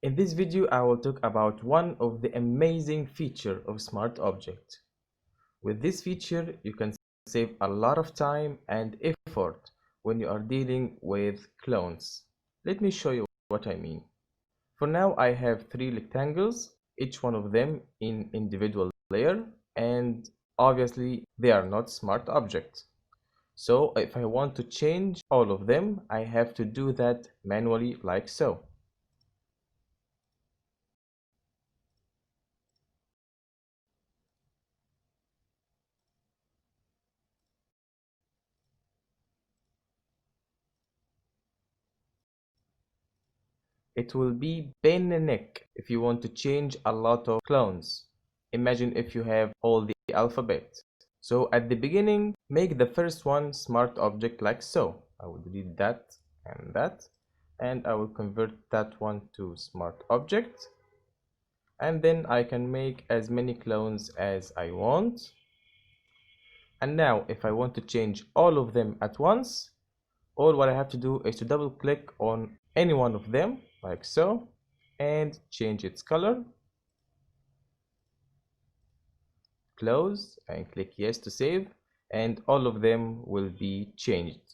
In this video, I will talk about one of the amazing features of Smart Object. With this feature, you can save a lot of time and effort when you are dealing with clones. Let me show you what I mean. For now, I have three rectangles, each one of them in individual layer, and obviously they are not smart objects. So if I want to change all of them, I have to do that manually like so. It will be pain in the neck if you want to change a lot of clones. Imagine if you have all the alphabet. So at the beginning, make the first one smart object like so. I will delete that, and I will convert that one to smart object. And then I can make as many clones as I want. And now if I want to change all of them at once, all what I have to do is to double click on any one of them like so and change its color, close and click yes to save, and all of them will be changed.